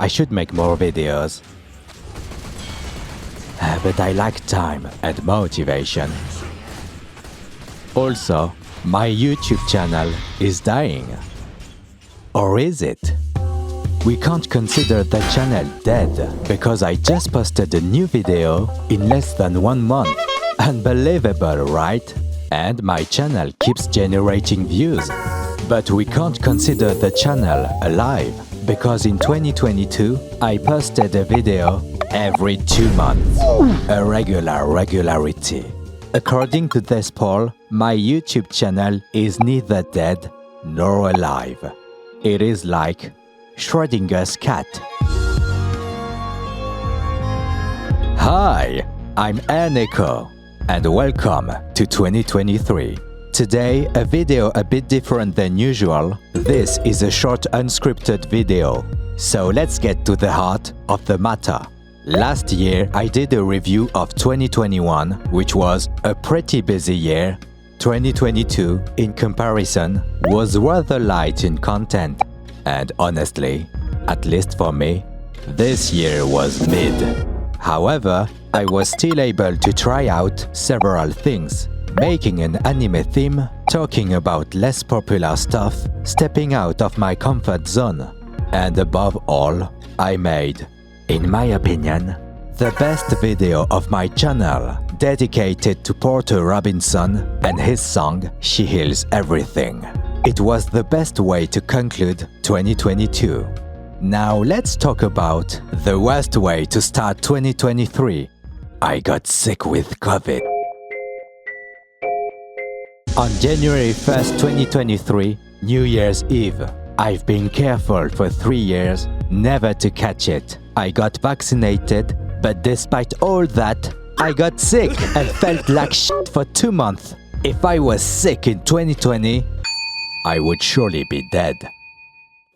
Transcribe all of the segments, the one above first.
I should make more videos. But I lack time and motivation. Also, my YouTube channel is dying. Or is it? We can't consider the channel dead because I just posted a new video in less than 1 month. Unbelievable, right? And my channel keeps generating views. But we can't consider the channel alive because in 2022 I posted a video every 2 months. A regularity. According to this poll, my YouTube channel is neither dead nor alive. It is like Schrödinger's cat. Hi, I'm Eneko, and welcome to 2023. Today, a video a bit different than usual. This is a short unscripted video. So let's get to the heart of the matter. Last year, I did a review of 2021, which was a pretty busy year. 2022, in comparison, was rather light in content. And honestly, at least for me, this year was mid. However, I was still able to try out several things, making an anime theme, talking about less popular stuff, stepping out of my comfort zone. And above all, I made, in my opinion, the best video of my channel, dedicated to Porter Robinson and his song, She Heals Everything. It was the best way to conclude 2022. Now let's talk about the worst way to start 2023. I got sick with COVID. On January 1st, 2023, New Year's Eve, I've been careful for 3 years never to catch it. I got vaccinated, but despite all that, I got sick and felt like shit for 2 months. If I was sick in 2020, I would surely be dead.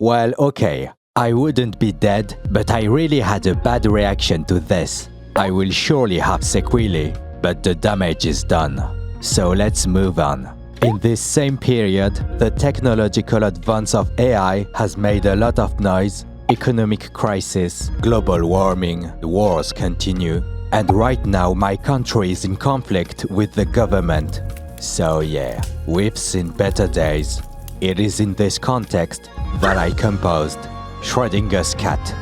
Well, okay, I wouldn't be dead, but I really had a bad reaction to this. I will surely have sequelae, but the damage is done. So let's move on. In this same period, the technological advance of AI has made a lot of noise. Economic crisis, global warming, wars continue, and right now my country is in conflict with the government. So yeah, we've seen better days. It is in this context that I composed Schrödinger's Cat.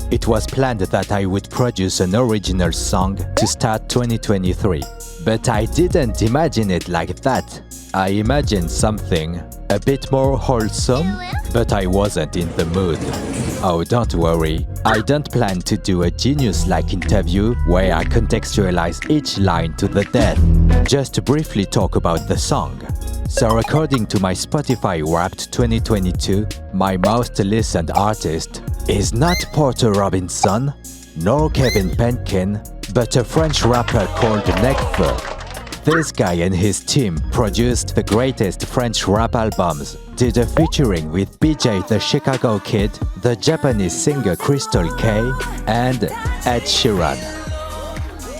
It was planned that I would produce an original song to start 2023, but I didn't imagine it like that. I imagined something a bit more wholesome, but I wasn't in the mood. Oh, don't worry, I don't plan to do a genius-like interview where I contextualize each line to the death. Just to briefly talk about the song. So according to my Spotify Wrapped 2022, my most listened artist is not Porter Robinson, nor Kevin Penkin, but a French rapper called Nekfeu. This guy and his team produced the greatest French rap albums, did a featuring with BJ the Chicago Kid, the Japanese singer Crystal K, and Ed Sheeran.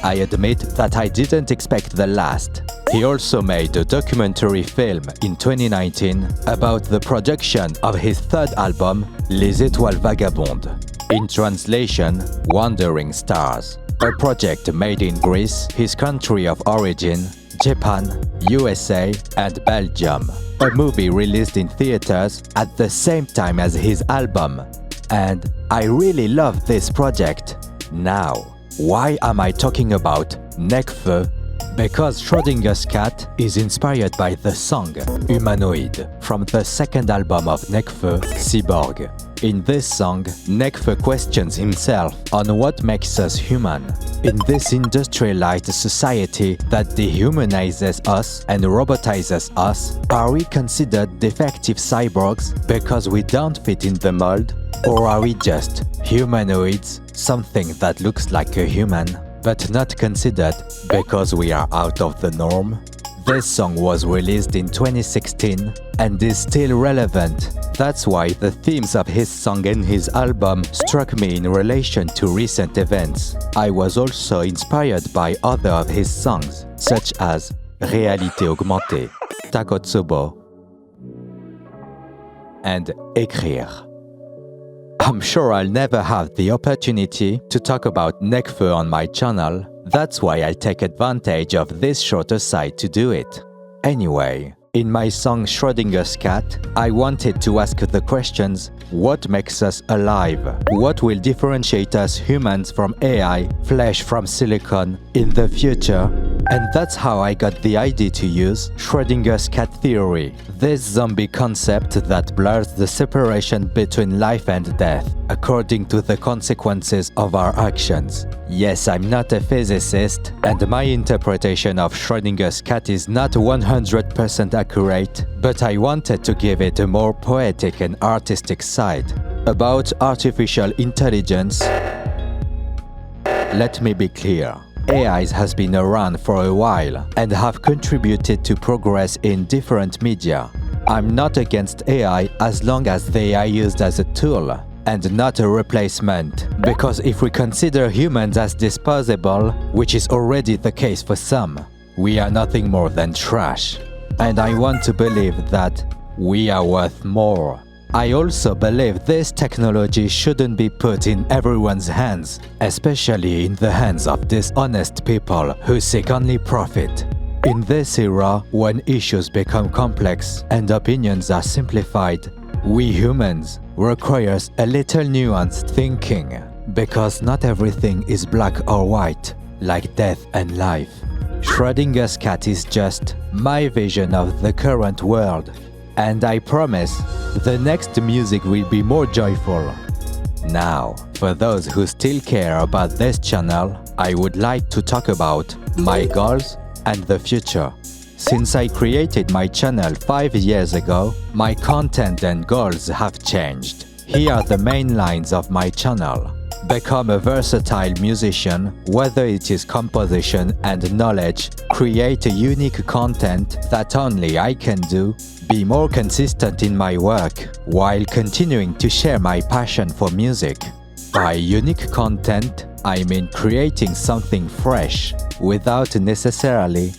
I admit that I didn't expect the last. He also made a documentary film in 2019 about the production of his third album, Les Étoiles Vagabondes. In translation, Wandering Stars. A project made in Greece, his country of origin, Japan, USA, and Belgium. A movie released in theaters at the same time as his album. And I really love this project. Now, why am I talking about Nekfeu? Because Schrödinger's Cat is inspired by the song Humanoid from the second album of Nekfeu, Cyborg. In this song, Nekfeu questions himself on what makes us human. In this industrialized society that dehumanizes us and robotizes us, are we considered defective cyborgs because we don't fit in the mold? Or are we just humanoids, something that looks like a human, but not considered because we are out of the norm? This song was released in 2016 and is still relevant. That's why the themes of his song and his album struck me in relation to recent events. I was also inspired by other of his songs, such as Réalité augmentée, Takotsubo, and Écrire. I'm sure I'll never have the opportunity to talk about Nekfeu on my channel. That's why I take advantage of this shorter site to do it. Anyway, in my song Schrödinger's Cat, I wanted to ask the questions: what makes us alive? What will differentiate us humans from AI, flesh from silicon, in the future? And that's how I got the idea to use Schrödinger's cat theory, this zombie concept that blurs the separation between life and death, according to the consequences of our actions. Yes, I'm not a physicist, and my interpretation of Schrödinger's cat is not 100% accurate, but I wanted to give it a more poetic and artistic side. About artificial intelligence, let me be clear. AI has been around for a while and have contributed to progress in different media. I'm not against AI as long as they are used as a tool and not a replacement, because if we consider humans as disposable, which is already the case for some, we are nothing more than trash. And I want to believe that we are worth more. I also believe this technology shouldn't be put in everyone's hands, especially in the hands of dishonest people who seek only profit. In this era, when issues become complex and opinions are simplified, we humans requires a little nuanced thinking, because not everything is black or white, like death and life. Schrödinger's cat is just my vision of the current world. And I promise, the next music will be more joyful. Now, for those who still care about this channel, I would like to talk about my goals and the future. Since I created my channel 5 years ago, my content and goals have changed. Here are the main lines of my channel. Become a versatile musician, whether it is composition and knowledge, create a unique content that only I can do, be more consistent in my work, while continuing to share my passion for music. By unique content, I mean creating something fresh, without necessarily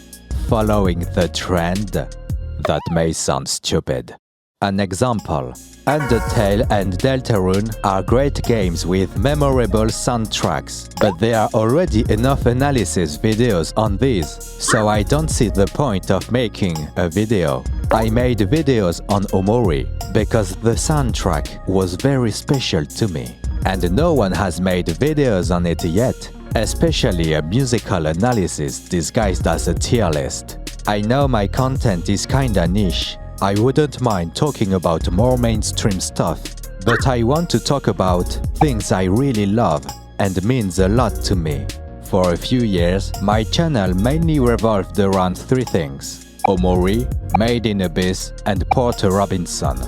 following the trend. That may sound stupid. An example: Undertale and Deltarune are great games with memorable soundtracks, but there are already enough analysis videos on these, so I don't see the point of making a video. I made videos on Omori because the soundtrack was very special to me, and no one has made videos on it yet, especially a musical analysis disguised as a tier list. I know my content is kinda niche. I wouldn't mind talking about more mainstream stuff, but I want to talk about things I really love and means a lot to me. For a few years, my channel mainly revolved around 3 things: Omori, Made in Abyss, and Porter Robinson.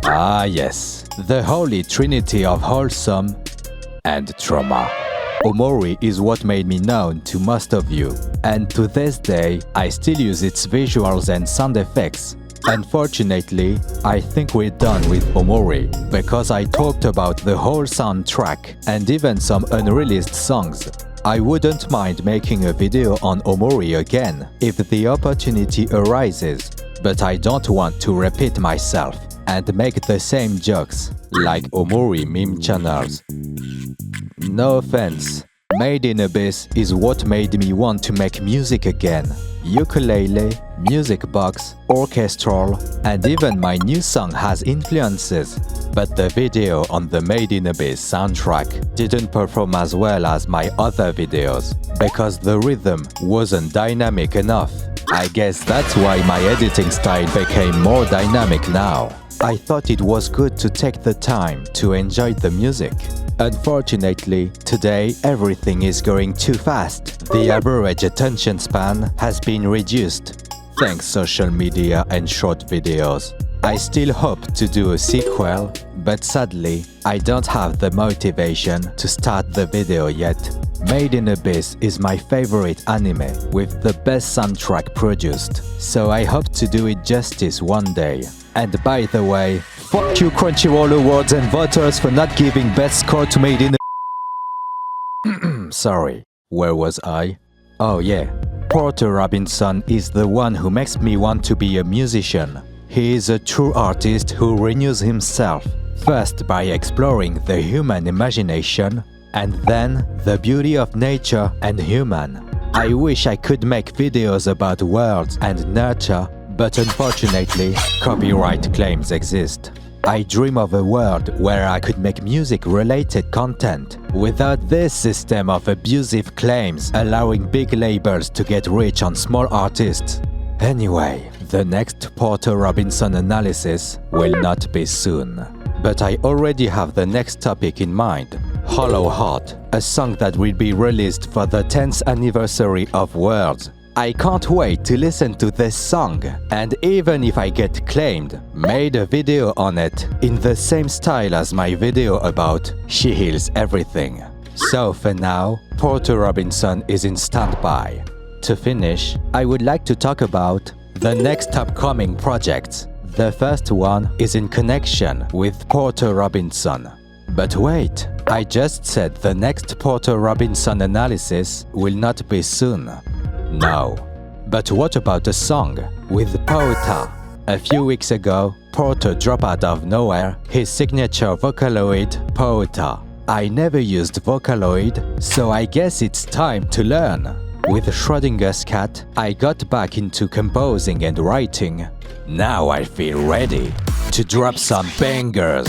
Ah yes, the holy trinity of wholesome and trauma. Omori is what made me known to most of you, and to this day, I still use its visuals and sound effects. Unfortunately, I think we're done with Omori, because I talked about the whole soundtrack and even some unreleased songs. I wouldn't mind making a video on Omori again if the opportunity arises, but I don't want to repeat myself and make the same jokes like Omori meme channels. No offense, Made in Abyss is what made me want to make music again. Ukulele, music box, orchestral, and even my new song has influences. But the video on the Made in Abyss soundtrack didn't perform as well as my other videos, because the rhythm wasn't dynamic enough. I guess that's why my editing style became more dynamic now. I thought it was good to take the time to enjoy the music. Unfortunately, today everything is going too fast. The average attention span has been reduced, thanks social media and short videos. I still hope to do a sequel, but sadly, I don't have the motivation to start the video yet. Made in Abyss is my favorite anime, with the best soundtrack produced, so I hope to do it justice one day. And by the way, fuck you Crunchyroll Awards and voters for not giving best score to Made in Abyss. Sorry, where was I? Oh yeah, Porter Robinson is the one who makes me want to be a musician. He is a true artist who renews himself, First by exploring the human imagination, and then the beauty of nature and human. I wish I could make videos about worlds and nurture, but unfortunately, copyright claims exist. I dream of a world where I could make music-related content without this system of abusive claims allowing big labels to get rich on small artists. Anyway, the next Porter Robinson analysis will not be soon. But I already have the next topic in mind, Hollow Heart, a song that will be released for the 10th anniversary of Worlds. I can't wait to listen to this song, and even if I get claimed, made a video on it in the same style as my video about She Heals Everything. So for now, Porter Robinson is in standby. To finish, I would like to talk about the next upcoming projects. The first one is in connection with Porter Robinson. But wait, I just said the next Porter Robinson analysis will not be soon. No. But what about a song with Poeta? A few weeks ago, Porter dropped out of nowhere his signature Vocaloid, Poeta. I never used Vocaloid, so I guess it's time to learn. With Schrodinger's cat, I got back into composing and writing. Now I feel ready to drop some bangers.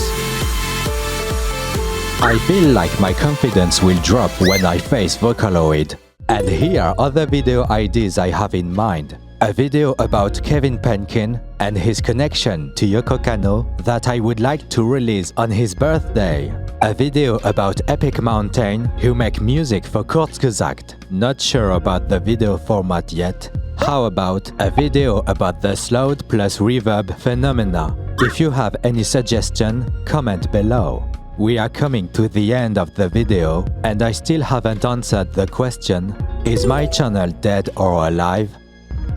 I feel like my confidence will drop when I face Vocaloid. And here are other video ideas I have in mind. A video about Kevin Penkin and his connection to Yoko Kanno that I would like to release on his birthday. A video about Epic Mountain who make music for Kurzgesagt. Not sure about the video format yet. How about a video about the slowed plus reverb phenomena? If you have any suggestion, comment below. We are coming to the end of the video, and I still haven't answered the question, is my channel dead or alive?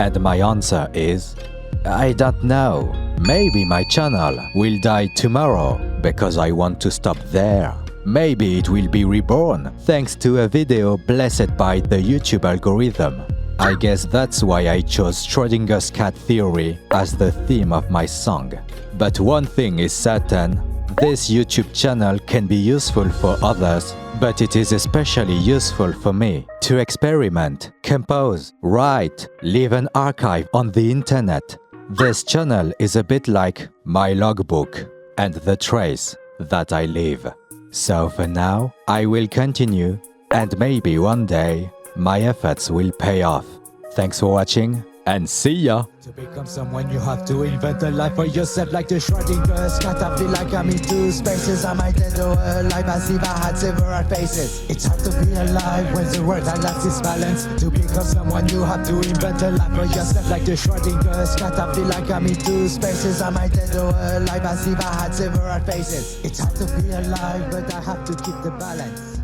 And my answer is, I don't know. Maybe my channel will die tomorrow, because I want to stop there. Maybe it will be reborn, thanks to a video blessed by the YouTube algorithm. I guess that's why I chose Schrodinger's cat theory as the theme of my song. But one thing is certain, this YouTube channel can be useful for others, but it is especially useful for me to experiment, compose, write, leave an archive on the internet. This channel is a bit like my logbook and the trace that I leave. So for now, I will continue, and maybe one day my efforts will pay off. Thanks for watching, and see ya! To become someone you have to invent a life for yourself like the Schrodinger's cat. I feel like I'm in two spaces. Am I dead or alive as if I had several faces? It's hard to be alive when the world has lost its balance. To become someone you have to invent a life for yourself like the Schrodinger's cat. I feel like I'm in two spaces. Am I dead or alive as if I had several faces? It's hard to be alive but I have to keep the balance.